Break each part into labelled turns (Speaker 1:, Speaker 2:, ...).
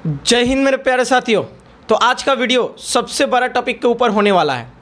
Speaker 1: जय हिंद मेरे प्यारे साथियों। तो आज का वीडियो सबसे बड़ा टॉपिक के ऊपर होने वाला है।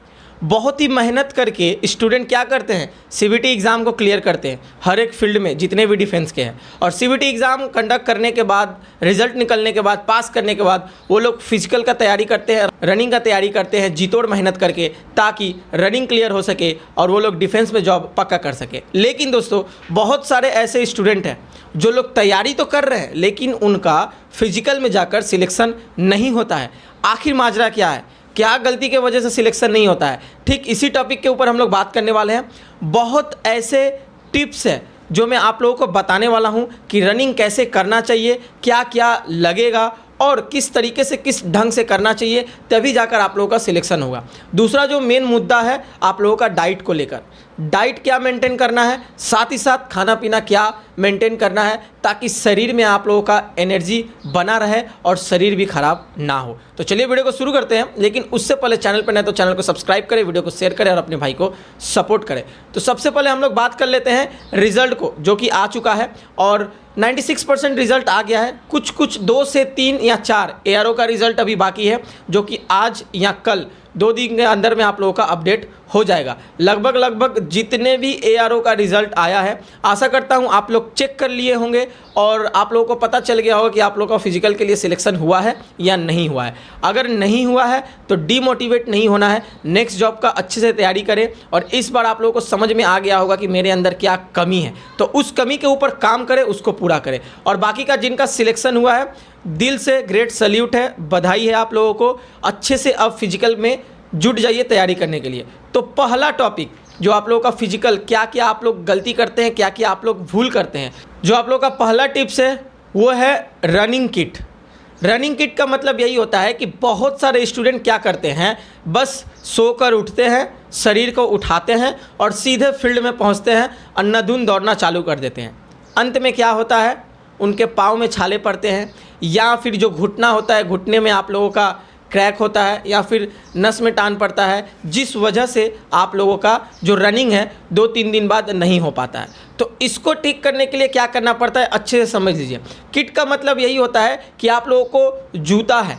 Speaker 1: बहुत ही मेहनत करके स्टूडेंट क्या करते हैं, सीबीटी एग्ज़ाम को क्लियर करते हैं हर एक फील्ड में जितने भी डिफेंस के हैं। और सीबीटी एग्ज़ाम कंडक्ट करने के बाद, रिजल्ट निकलने के बाद, पास करने के बाद वो लोग फिजिकल का तैयारी करते हैं, रनिंग का तैयारी करते हैं जीतोड़ मेहनत करके, ताकि रनिंग क्लियर हो सके और वो लोग डिफेंस में जॉब पक्का कर सके। लेकिन दोस्तों, बहुत सारे ऐसे स्टूडेंट हैं जो लोग तैयारी तो कर रहे हैं लेकिन उनका फिजिकल में जाकर सिलेक्शन नहीं होता है। आखिर माजरा क्या है, क्या गलती के वजह से सिलेक्शन नहीं होता है? ठीक इसी टॉपिक के ऊपर हम लोग बात करने वाले हैं। बहुत ऐसे टिप्स है जो मैं आप लोगों को बताने वाला हूं कि रनिंग कैसे करना चाहिए, क्या क्या लगेगा और किस तरीके से, किस ढंग से करना चाहिए, तभी जाकर आप लोगों का सिलेक्शन होगा। दूसरा जो मेन मुद्दा है आप लोगों का डाइट को लेकर, डाइट क्या मेंटेन करना है, साथ ही साथ खाना पीना क्या मेंटेन करना है, ताकि शरीर में आप लोगों का एनर्जी बना रहे और शरीर भी खराब ना हो। तो चलिए वीडियो को शुरू करते हैं, लेकिन उससे पहले चैनल पर नए तो चैनल को सब्सक्राइब करें, वीडियो को शेयर करें और अपने भाई को सपोर्ट करें। तो सबसे पहले हम लोग बात कर लेते हैं रिजल्ट को, जो कि आ चुका है और 96% रिजल्ट आ गया है। कुछ 2 से 3 या 4 एआरओ का रिजल्ट अभी बाकी है, जो कि आज या कल 2 दिन के अंदर में आप लोगों का अपडेट हो जाएगा। लगभग जितने भी एआरओ का रिजल्ट आया है, आशा करता हूं आप लोग चेक कर लिए होंगे और आप लोगों को पता चल गया होगा कि आप लोगों का फिजिकल के लिए सिलेक्शन हुआ है या नहीं हुआ है। अगर नहीं हुआ है तो डीमोटिवेट नहीं होना है, नेक्स्ट जॉब का अच्छे से तैयारी करें और इस बार आप लोगों को समझ में आ गया होगा कि मेरे अंदर क्या कमी है, तो उस कमी के ऊपर काम करें, उसको पूरा करें। और बाकी का जिनका सिलेक्शन हुआ है, दिल से ग्रेट सल्यूट है, बधाई है आप लोगों को। अच्छे से अब फिजिकल में जुट जाइए तैयारी करने के लिए। तो पहला टॉपिक जो आप लोगों का फिजिकल, क्या क्या आप लोग गलती करते हैं, क्या क्या आप लोग भूल करते हैं, जो आप लोगों का पहला टिप्स है वो है रनिंग किट। रनिंग किट का मतलब यही होता है कि बहुत सारे स्टूडेंट क्या करते हैं, बस सोकर उठते हैं, शरीर को उठाते हैं और सीधे फील्ड में पहुंचते हैं, अंधाधुंध दौड़ना चालू कर देते हैं। अंत में क्या होता है, उनके पाँव में छाले पड़ते हैं, या फिर जो घुटना होता है, घुटने में आप लोगों का क्रैक होता है, या फिर नस में टान पड़ता है, जिस वजह से आप लोगों का जो रनिंग है 2-3 दिन बाद नहीं हो पाता है। तो इसको ठीक करने के लिए क्या करना पड़ता है, अच्छे से समझ लीजिए। किट का मतलब यही होता है कि आप लोगों को जूता है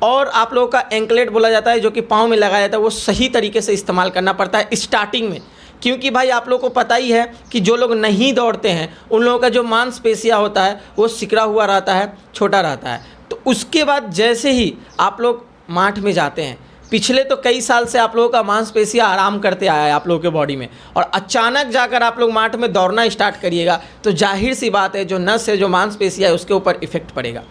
Speaker 1: और आप लोगों का एंकलेट बोला जाता है, जो कि पाँव में लगाया जाता है, वो सही तरीके से इस्तेमाल करना पड़ता है स्टार्टिंग में। क्योंकि भाई आप लोगों को पता ही है कि जो लोग नहीं दौड़ते हैं उन लोगों का जो मांसपेशियाँ होता है वो सिकड़ा हुआ रहता है, छोटा रहता है। तो उसके बाद जैसे ही आप लोग माठ में जाते हैं, पिछले तो कई साल से आप लोगों का मांसपेशियाँ आराम करते आया है आप लोगों के बॉडी में, और अचानक जाकर आप लोग माठ में दौड़ना स्टार्ट करिएगा तो जाहिर सी बात है जो नस है, जो मांसपेशियाँ है, उसके ऊपर इफेक्ट पड़ेगा।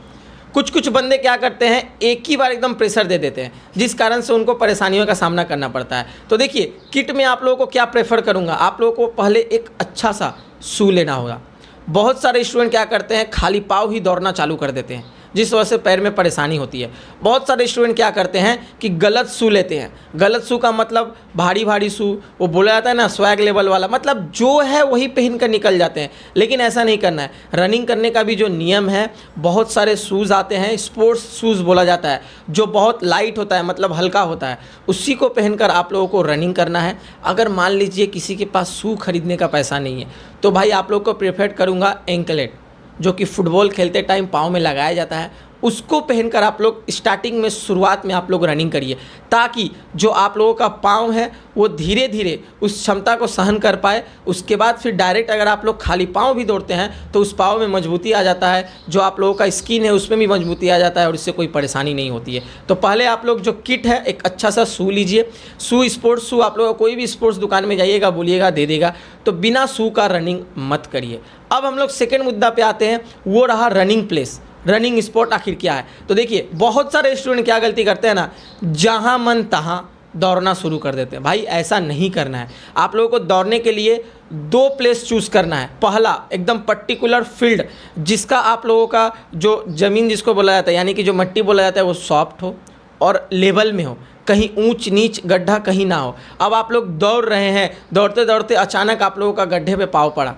Speaker 1: कुछ बंदे क्या करते हैं, एक ही बार एकदम प्रेशर दे देते हैं, जिस कारण से उनको परेशानियों का सामना करना पड़ता है। तो देखिए, किट में आप लोगों को क्या प्रेफर करूँगा, आप लोगों को पहले एक अच्छा सा शू लेना होगा। बहुत सारे स्टूडेंट क्या करते हैं, खाली पाँव ही दौड़ना चालू कर देते हैं, जिस वजह से पैर में परेशानी होती है। बहुत सारे स्टूडेंट क्या करते हैं कि गलत शू लेते हैं। गलत शू का मतलब भारी शू, वो बोला जाता है ना स्वैग लेवल वाला, मतलब जो है वही पहन कर निकल जाते हैं। लेकिन ऐसा नहीं करना है। रनिंग करने का भी जो नियम है, बहुत सारे शूज़ आते हैं, स्पोर्ट्स शूज़ बोला जाता है, जो बहुत लाइट होता है, मतलब हल्का होता है, उसी को पहनकर आप लोगों को रनिंग करना है। अगर मान लीजिए किसी के पास शू खरीदने का पैसा नहीं है तो भाई आप लोग को प्रेफर करूँगा एंकलेट, जो कि फुटबॉल खेलते टाइम पाँव में लगाया जाता है, उसको पहनकर आप लोग स्टार्टिंग में, शुरुआत में आप लोग रनिंग करिए, ताकि जो आप लोगों का पाँव है वो धीरे धीरे उस क्षमता को सहन कर पाए। उसके बाद फिर डायरेक्ट अगर आप लोग खाली पाँव भी दौड़ते हैं तो उस पाँव में मजबूती आ जाता है, जो आप लोगों का स्किन है उसमें भी मजबूती आ जाता है और इससे कोई परेशानी नहीं होती है। तो पहले आप लोग जो किट है, एक अच्छा सा शू लीजिए। शू, स्पोर्ट्स शू, आप लोग कोई भी स्पोर्ट्स दुकान में जाइएगा, बोलिएगा दे देगा, तो बिना शू का रनिंग मत करिए। अब हम लोग सेकेंड मुद्दा पे आते हैं, वो रहा रनिंग प्लेस, रनिंग स्पॉट आखिर क्या है। तो देखिए, बहुत सारे स्टूडेंट क्या गलती करते हैं ना, जहां मन तहां दौड़ना शुरू कर देते हैं। भाई ऐसा नहीं करना है। आप लोगों को दौड़ने के लिए 2 प्लेस चूज़ करना है। पहला, एकदम पर्टिकुलर फील्ड, जिसका आप लोगों का जो ज़मीन जिसको बोला जाता है, यानी कि जो मिट्टी बोला जाता है, वो सॉफ्ट हो और लेवल में हो, कहीं ऊंच नीच गड्ढा कहीं ना हो। अब आप लोग दौड़ रहे हैं, दौड़ते दौड़ते अचानक आप लोगों का गड्ढे पे पाँव पड़ा,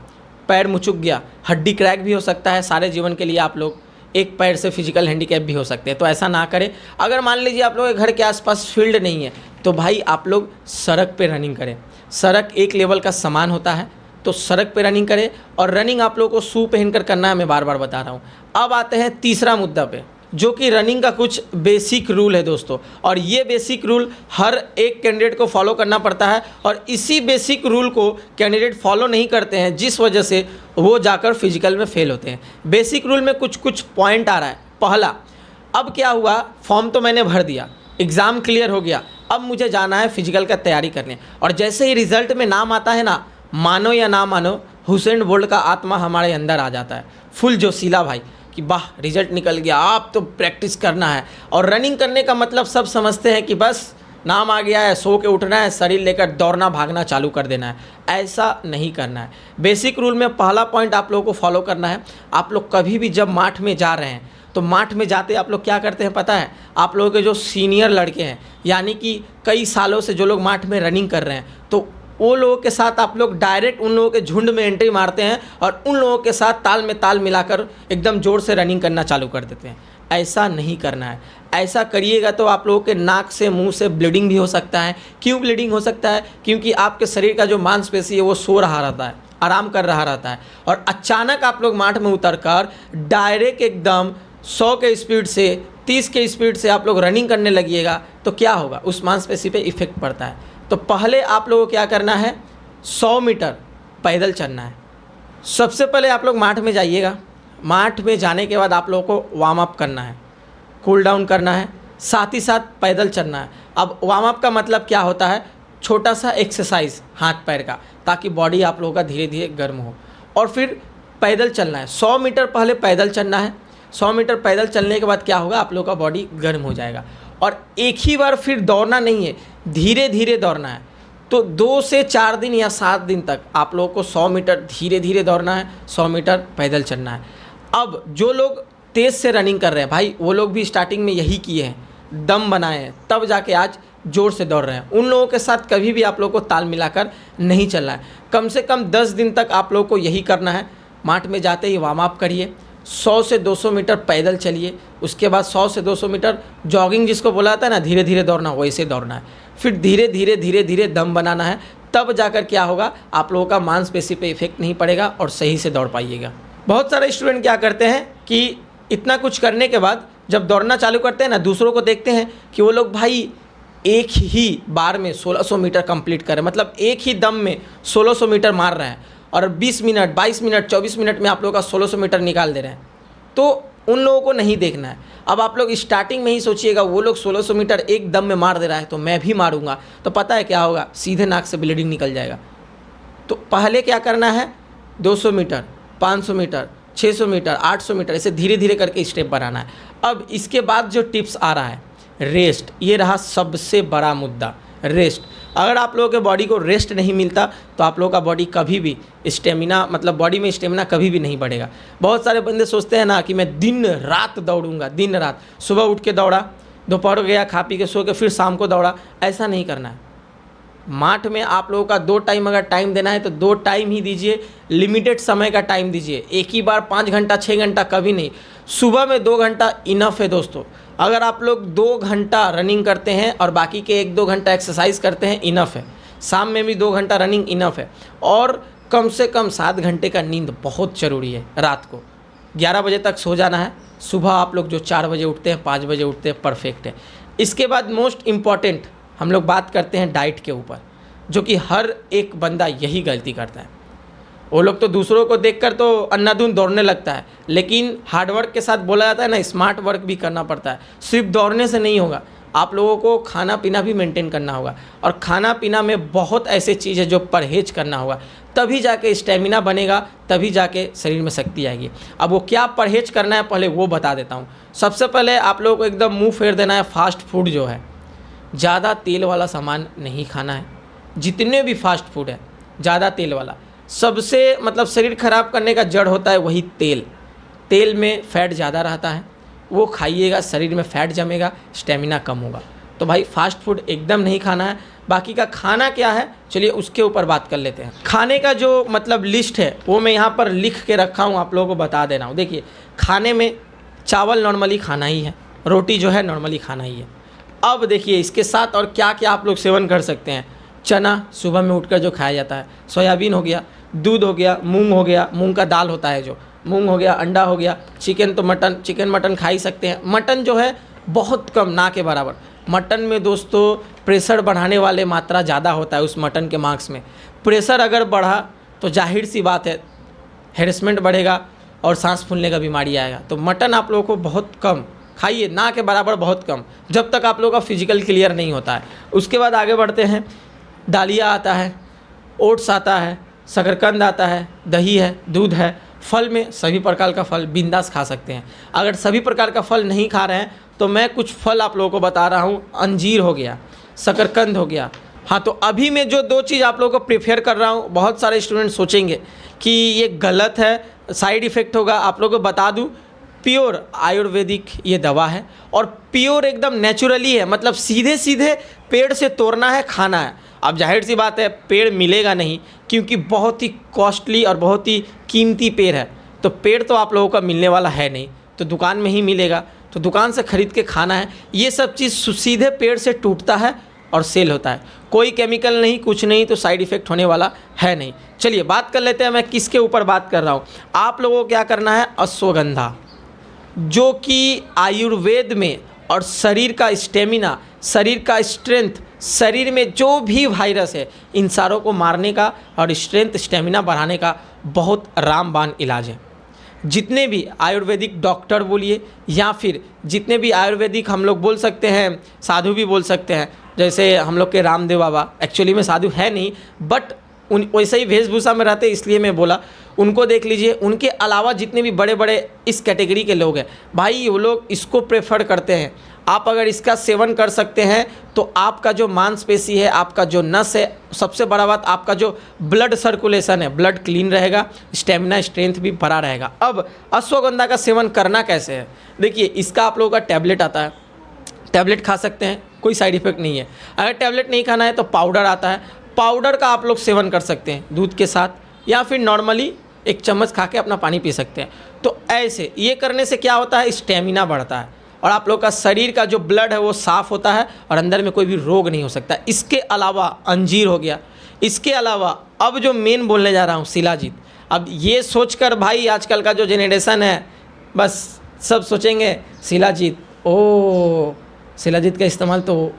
Speaker 1: पैर मुचुक गया, हड्डी क्रैक भी हो सकता है। सारे जीवन के लिए आप लोग एक पैर से फिजिकल हैंडीकैप भी हो सकते हैं, तो ऐसा ना करें। अगर मान लीजिए आप लोगों के घर के आसपास फील्ड नहीं है तो भाई आप लोग सड़क पे रनिंग करें। सड़क एक लेवल का समान होता है, तो सड़क पे रनिंग करें। और रनिंग आप लोगों को शू पहनकर करना है, मैं बार बार बता रहा हूँ। अब आते हैं तीसरा मुद्दा पे। जो कि रनिंग का कुछ बेसिक रूल है दोस्तों, और ये बेसिक रूल हर एक कैंडिडेट को फॉलो करना पड़ता है, और इसी बेसिक रूल को कैंडिडेट फॉलो नहीं करते हैं, जिस वजह से वो जाकर फिजिकल में फेल होते हैं। बेसिक रूल में कुछ कुछ पॉइंट आ रहा है। पहला, अब क्या हुआ, फॉर्म तो मैंने भर दिया, एग्ज़ाम क्लियर हो गया, अब मुझे जाना है फिजिकल का तैयारी करने, और जैसे ही रिजल्ट में नाम आता है ना, मानो या ना मानो, हुसैन बोल्ट का आत्मा हमारे अंदर आ जाता है, फुल जोशीला भाई, कि वाह रिजल्ट निकल गया, आप तो प्रैक्टिस करना है। और रनिंग करने का मतलब सब समझते हैं कि बस नाम आ गया है, सो के उठना है, शरीर लेकर दौड़ना भागना चालू कर देना है। ऐसा नहीं करना है। बेसिक रूल में पहला पॉइंट आप लोगों को फॉलो करना है। आप लोग कभी भी जब माठ में जा रहे हैं तो माठ में जाते आप लोग क्या करते हैं पता है? आप लोगों के जो सीनियर लड़के हैं, यानी कि कई सालों से जो लोग माठ में रनिंग कर रहे हैं, तो वो लोगों के साथ आप लोग डायरेक्ट उन लोगों के झुंड में एंट्री मारते हैं और उन लोगों के साथ ताल में ताल मिलाकर एकदम ज़ोर से रनिंग करना चालू कर देते हैं। ऐसा नहीं करना है। ऐसा करिएगा तो आप लोगों के नाक से मुंह से ब्लीडिंग भी हो सकता है। क्यों ब्लीडिंग हो सकता है? क्योंकि आपके शरीर का जो मांसपेशी है वो सो रहा रहता है, आराम कर रहा रहता है, और अचानक आप लोग माठ में उतरकर डायरेक्ट एकदम 100 के स्पीड से 30 के स्पीड से आप लोग रनिंग करने लगिएगा तो क्या होगा? उस मांसपेशी पे इफेक्ट पड़ता है। तो पहले आप लोगों को क्या करना है? 100 मीटर पैदल चलना है। सबसे पहले आप लोग माठ में जाइएगा। माठ में जाने के बाद आप लोगों को वार्म अप करना है, कूल डाउन करना है, साथ ही साथ पैदल चलना है। अब वार्म अप का मतलब क्या होता है? छोटा सा एक्सरसाइज हाथ पैर का, ताकि बॉडी आप लोगों का धीरे धीरे गर्म हो, और फिर पैदल चलना है। 100 मीटर पहले पैदल चलना है। 100 मीटर पैदल चलने के बाद क्या होगा? आप लोगों का बॉडी गर्म हो जाएगा। और एक ही बार फिर दौड़ना नहीं है, धीरे धीरे दौड़ना है। तो 2 से 4 दिन या 7 दिन तक आप लोगों को 100 मीटर धीरे धीरे दौड़ना है, 100 मीटर पैदल चलना है। अब जो लोग तेज़ से रनिंग कर रहे हैं भाई, वो लोग भी स्टार्टिंग में यही किए हैं, दम बनाए हैं, तब जाके आज ज़ोर से दौड़ रहे हैं। उन लोगों के साथ कभी भी आप लोगों को ताल मिलाकर नहीं चलना है। कम से कम 10 दिन तक आप लोगों को यही करना है। माठ में जाते ही वार्म अप करिए, 100 से 200 मीटर पैदल चलिए, उसके बाद 100 से 200 मीटर जॉगिंग जिसको बोला जाता है ना, धीरे धीरे दौड़ना, वैसे दौड़ना है। फिर धीरे धीरे धीरे धीरे दम बनाना है। तब जाकर क्या होगा? आप लोगों का मांसपेशी पे इफेक्ट नहीं पड़ेगा और सही से दौड़ पाइएगा। बहुत सारे स्टूडेंट क्या करते हैं कि इतना कुछ करने के बाद जब दौड़ना चालू करते हैं ना, दूसरों को देखते हैं कि वो लोग भाई एक ही बार में 1600 मीटर कंप्लीट करें, मतलब एक ही दम में 1600 मीटर मार रहे हैं, और 20 मिनट 22 मिनट 24 मिनट में आप लोगों का 1600 मीटर निकाल दे रहे हैं। तो उन लोगों को नहीं देखना है। अब आप लोग स्टार्टिंग में ही सोचिएगा वो लोग 1600 मीटर एक दम में मार दे रहा है तो मैं भी मारूंगा, तो पता है क्या होगा? सीधे नाक से ब्लीडिंग निकल जाएगा। तो पहले क्या करना है? 200 मीटर, 500 मीटर, 600 मीटर, 800 मीटर, ऐसे धीरे धीरे करके स्टेप बनाना है। अब इसके बाद जो टिप्स आ रहा है, रेस्ट, ये रहा सबसे बड़ा मुद्दा, रेस्ट। अगर आप लोगों के बॉडी को रेस्ट नहीं मिलता तो आप लोगों का बॉडी कभी भी स्टेमिना, मतलब बॉडी में स्टेमिना कभी भी नहीं बढ़ेगा। बहुत सारे बंदे सोचते हैं ना कि मैं दिन रात दौड़ूंगा, दिन रात, सुबह उठ के दौड़ा, दोपहर गया, खा पी के सो के फिर शाम को दौड़ा। ऐसा नहीं करना है। माठ में आप लोगों का 2 टाइम अगर टाइम देना है तो 2 टाइम ही दीजिए, लिमिटेड समय का टाइम दीजिए। एक ही बार 5 घंटा 6 घंटा कभी नहीं। सुबह में 2 घंटा इनफ है दोस्तों। अगर आप लोग 2 घंटा रनिंग करते हैं और बाकी के 1-2 घंटा एक्सरसाइज करते हैं, इनफ है। शाम में भी 2 घंटा रनिंग इनफ है। और कम से कम 7 घंटे का नींद बहुत ज़रूरी है। रात को 11 बजे तक सो जाना है। सुबह आप लोग जो 4 बजे उठते हैं, 5 बजे उठते हैं, परफेक्ट है। इसके बाद मोस्ट इम्पॉर्टेंट हम लोग बात करते हैं डाइट के ऊपर, जो कि हर एक बंदा यही गलती करता है। वो लोग तो दूसरों को देखकर तो अंधाधुंध दौड़ने लगता है, लेकिन हार्डवर्क के साथ बोला जाता है ना, स्मार्ट वर्क भी करना पड़ता है। सिर्फ दौड़ने से नहीं होगा, आप लोगों को खाना पीना भी मेंटेन करना होगा, और खाना पीना में बहुत ऐसे चीज़ है जो परहेज करना होगा, तभी जाके स्टेमिना बनेगा, तभी जाके शरीर में शक्ति आएगी। अब वो क्या परहेज करना है पहले वो बता देता हूँ। सबसे पहले आप लोगों को एकदम मुँह फेर देना है। फास्ट फूड जो है, ज़्यादा तेल वाला सामान नहीं खाना है। जितने भी फास्ट फूड है ज़्यादा तेल वाला, सबसे मतलब शरीर खराब करने का जड़ होता है वही तेल। तेल में फ़ैट ज़्यादा रहता है, वो खाइएगा, शरीर में फ़ैट जमेगा, स्टेमिना कम होगा। तो भाई फास्ट फूड एकदम नहीं खाना है। बाकी का खाना क्या है, चलिए उसके ऊपर बात कर लेते हैं। खाने का जो मतलब लिस्ट है वो मैं यहाँ पर लिख के रखा हूँ, आप लोगों को बता दे रहा हूँ। देखिए, खाने में चावल नॉर्मली खाना ही है, रोटी जो है नॉर्मली खाना ही है। अब देखिए इसके साथ और क्या क्या आप लोग सेवन कर सकते हैं। चना सुबह में उठकर जो खाया जाता है, सोयाबीन हो गया, दूध हो गया, मूंग हो गया, मूंग का दाल होता है जो, मूंग हो गया, अंडा हो गया, चिकन तो मटन, चिकन मटन खा ही सकते हैं। मटन जो है बहुत कम, ना के बराबर। मटन में दोस्तों प्रेशर बढ़ाने वाले मात्रा ज़्यादा होता है उस मटन के मांस में। प्रेशर अगर बढ़ा तो जाहिर सी बात है हैरेसमेंट बढ़ेगा और सांस फूलने का बीमारी आएगा। तो मटन आप लोगों को बहुत कम खाइए, ना के बराबर बहुत कम, जब तक आप लोगों का फिजिकल क्लियर नहीं होता है। उसके बाद आगे बढ़ते हैं। दालिया आता है, ओट्स आता है, शकरकंद आता है, दही है, दूध है। फल में सभी प्रकार का फल बिंदास खा सकते हैं। अगर सभी प्रकार का फल नहीं खा रहे हैं तो मैं कुछ फल आप लोगों को बता रहा हूँ। अंजीर हो गया, शकरकंद हो गया। हाँ, तो अभी मैं जो 2 चीज़ आप लोगों को प्रेफर कर रहा हूँ, बहुत सारे स्टूडेंट सोचेंगे कि ये गलत है, साइड इफ़ेक्ट होगा। आप लोगों को बता दूँ, प्योर आयुर्वेदिक ये दवा है और प्योर एकदम नेचुरली है, मतलब सीधे सीधे पेड़ से तोड़ना है, खाना है। अब जाहिर सी बात है पेड़ मिलेगा नहीं, क्योंकि बहुत ही कॉस्टली और बहुत ही कीमती पेड़ है। तो पेड़ तो आप लोगों का मिलने वाला है नहीं, तो दुकान में ही मिलेगा, तो दुकान से ख़रीद के खाना है। ये सब चीज़ सीधे पेड़ से टूटता है और सेल होता है, कोई केमिकल नहीं, कुछ नहीं, तो साइड इफ़ेक्ट होने वाला है नहीं। चलिए बात कर लेते हैं मैं किसके ऊपर बात कर रहा हूँ। आप लोगों को क्या करना है, अश्वगंधा, जो कि आयुर्वेद में और शरीर का स्टेमिना, शरीर का स्ट्रेंथ, शरीर में जो भी वायरस है इन सारों को मारने का और स्ट्रेंथ स्टेमिना बढ़ाने का बहुत रामबाण इलाज है। जितने भी आयुर्वेदिक डॉक्टर बोलिए या फिर जितने भी आयुर्वेदिक हम लोग बोल सकते हैं, साधु भी बोल सकते हैं, जैसे हम लोग के रामदेव बाबा, एक्चुअली में साधु है नहीं बट उन वैसे ही वेशभूषा में रहते इसलिए मैं बोला, उनको देख लीजिए। उनके अलावा जितने भी बड़े बड़े इस कैटेगरी के लोग हैं भाई, वो लोग इसको प्रेफर करते हैं। आप अगर इसका सेवन कर सकते हैं तो आपका जो मांसपेशी है, आपका जो नस है, सबसे बड़ा बात आपका जो ब्लड सर्कुलेशन है, ब्लड क्लीन रहेगा, स्टेमिना स्ट्रेंथ भी बढ़ा रहेगा। अब अश्वगंधा का सेवन करना कैसे है, देखिए इसका आप लोगों का टैबलेट आता है, टैबलेट खा सकते हैं, कोई साइड इफ़ेक्ट नहीं है। अगर टैबलेट नहीं खाना है तो पाउडर आता है, पाउडर का आप लोग सेवन कर सकते हैं दूध के साथ, या फिर नॉर्मली 1 चम्मच खा के अपना पानी पी सकते हैं। तो ऐसे ये करने से क्या होता है, स्टेमिना बढ़ता है और आप लोग का शरीर का जो ब्लड है वो साफ़ होता है और अंदर में कोई भी रोग नहीं हो सकता। इसके अलावा अंजीर हो गया, इसके अलावा अब जो मेन बोलने जा रहा हूँ शिलाजीत। अब ये सोचकर भाई आजकल का जो जेनरेशन है बस सब सोचेंगे शिलाजीत, ओ शिलाजीत का इस्तेमाल तो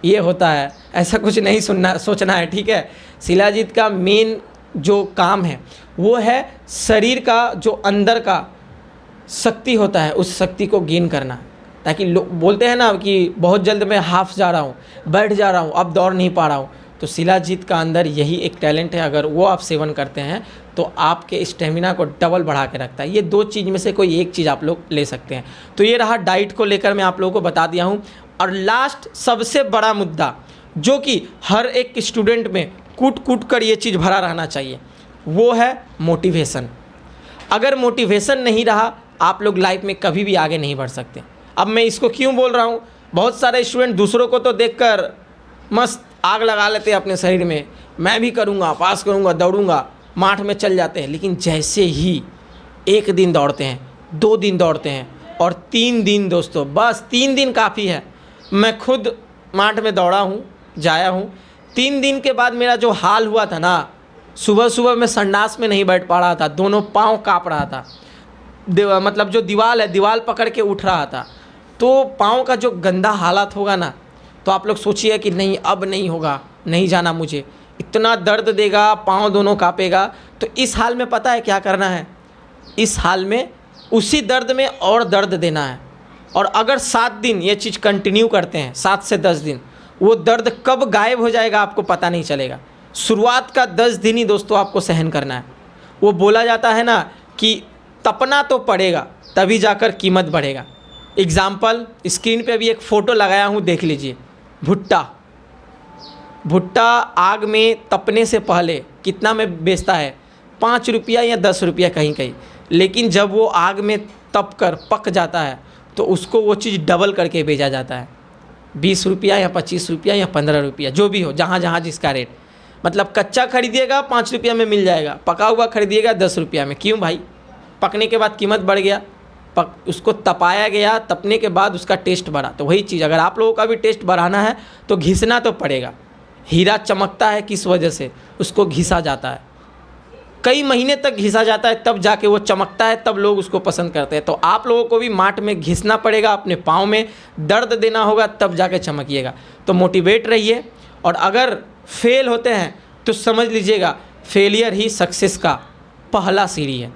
Speaker 1: ये होता है, ऐसा कुछ नहीं सोचना है, ठीक है। शिलाजीत का मेन जो काम है वो है शरीर का जो अंदर का शक्ति होता है उस शक्ति को गेन करना, ताकि लोग बोलते हैं ना कि बहुत जल्द मैं हाफ जा रहा हूँ, बैठ जा रहा हूँ, अब दौड़ नहीं पा रहा हूँ, तो शिलाजीत का अंदर यही एक टैलेंट है। अगर वो आप सेवन करते हैं तो आपके स्टेमिना को डबल बढ़ा के रखता है। ये 2 चीज़ में से कोई एक चीज़ आप लोग ले सकते हैं। तो ये रहा डाइट को लेकर मैं आप लोगों को बता दिया हूँ। और लास्ट सबसे बड़ा मुद्दा जो कि हर एक स्टूडेंट में कूट कूट कर ये चीज़ भरा रहना चाहिए, वो है मोटिवेशन। अगर मोटिवेशन नहीं रहा आप लोग लाइफ में कभी भी आगे नहीं बढ़ सकते। अब मैं इसको क्यों बोल रहा हूँ, बहुत सारे स्टूडेंट दूसरों को तो देखकर मस्त आग लगा लेते हैं अपने शरीर में, मैं भी करूँगा, पास करूँगा, दौड़ूंगा, माठ में चल जाते हैं। लेकिन जैसे ही 1 दिन दौड़ते हैं, 2 दिन दौड़ते हैं और 3 दिन, दोस्तों बस 3 दिन काफ़ी है। मैं खुद माठ में दौड़ा हूँ, जाया हूँ। 3 दिन के बाद मेरा जो हाल हुआ था ना, सुबह सुबह मैं संडास में नहीं बैठ पा रहा था, दोनों पाँव काँप रहा था, मतलब जो दीवार है दीवार पकड़ के उठ रहा था। तो पाँव का जो गंदा हालत होगा ना, तो आप लोग सोचिए कि नहीं अब नहीं होगा, नहीं जाना मुझे, इतना दर्द देगा, पाँव दोनों काँपेगा। तो इस हाल में पता है क्या करना है, इस हाल में उसी दर्द में और दर्द देना है। और अगर 7 दिन ये चीज़ कंटिन्यू करते हैं, 7 से 10 दिन, वो दर्द कब गायब हो जाएगा आपको पता नहीं चलेगा। शुरुआत का 10 दिन ही दोस्तों आपको सहन करना है। वो बोला जाता है ना कि तपना तो पड़ेगा तभी जाकर कीमत बढ़ेगा। एग्ज़ाम्पल स्क्रीन पे भी एक फ़ोटो लगाया हूँ, देख लीजिए। भुट्टा आग में तपने से पहले कितना में बेचता है, 5 रुपया या 10 रुपया कहीं कहीं। लेकिन जब वो आग में तप कर पक जाता है तो उसको वो चीज़ डबल करके बेचा जाता है, 20 रुपया या 25 रुपया या 15 रुपया, जो भी हो, जहाँ जहाँ जिसका रेट। मतलब कच्चा खरीदिएगा 5 रुपया में मिल जाएगा, पका हुआ खरीदिएगा 10 रुपया में। क्यों भाई, पकने के बाद कीमत बढ़ गया, उसको तपाया गया, तपने के बाद उसका टेस्ट बढ़ा। तो वही चीज़ अगर आप लोगों का भी टेस्ट बढ़ाना है तो घिसना तो पड़ेगा। हीरा चमकता है किस वजह से, उसको घिसा जाता है। कई महीने तक घिसा जाता है, तब जाके वो चमकता है, तब लोग उसको पसंद करते हैं। तो आप लोगों को भी माट में घिसना पड़ेगा, अपने पाँव में दर्द देना होगा, तब जाके चमकिएगा। तो मोटिवेट रहिए, और अगर फेल होते हैं तो समझ लीजिएगा फेलियर ही सक्सेस का पहला सीढ़ी है।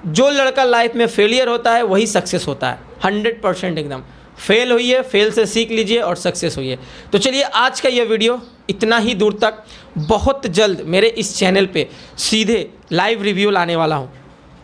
Speaker 1: जो लड़का लाइफ में फेलियर होता है वही सक्सेस होता है, 100% एकदम। फेल होइए, फेल से सीख लीजिए और सक्सेस होइए। तो चलिए आज का ये वीडियो इतना ही दूर तक। बहुत जल्द मेरे इस चैनल पे सीधे लाइव रिव्यू लाने वाला हूँ।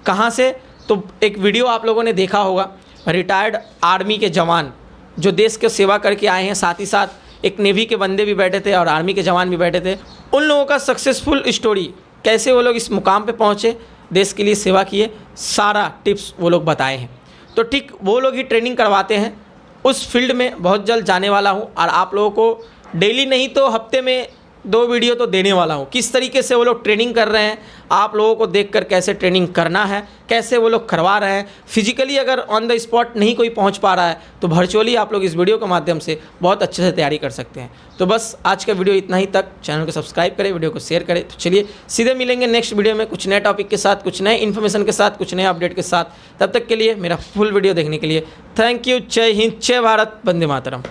Speaker 1: कहाँ से? तो एक वीडियो आप लोगों ने देखा होगा, रिटायर्ड आर्मी के जवान जो देश की सेवा करके आए हैं, साथ ही साथ एक नेवी के बंदे भी बैठे थे और आर्मी के जवान भी बैठे थे। उन लोगों का सक्सेसफुल स्टोरी, कैसे वो लोग इस मुकाम पे पहुँचे, देश के लिए सेवा किए, सारा टिप्स वो लोग बताए हैं। तो ठीक वो लोग ही ट्रेनिंग करवाते हैं। उस फील्ड में बहुत जल्द जाने वाला हूँ और आप लोगों को डेली नहीं तो हफ्ते में 2 वीडियो तो देने वाला हूँ। किस तरीके से वो लोग ट्रेनिंग कर रहे हैं, आप लोगों को देखकर कैसे ट्रेनिंग करना है, कैसे वो लोग करवा रहे हैं। फिजिकली अगर ऑन द स्पॉट नहीं कोई पहुँच पा रहा है तो वर्चुअली आप लोग इस वीडियो के माध्यम से बहुत अच्छे से तैयारी कर सकते हैं। तो बस आज का वीडियो इतना ही तक। चैनल को सब्सक्राइब करें, वीडियो को शेयर करें। तो चलिए सीधे मिलेंगे नेक्स्ट वीडियो में कुछ नए टॉपिक के साथ, कुछ नए इन्फॉर्मेशन के साथ, कुछ नए अपडेट के साथ। तब तक के लिए मेरा फुल वीडियो देखने के लिए थैंक यू। जय हिंद, जय भारत, वंदे मातरम।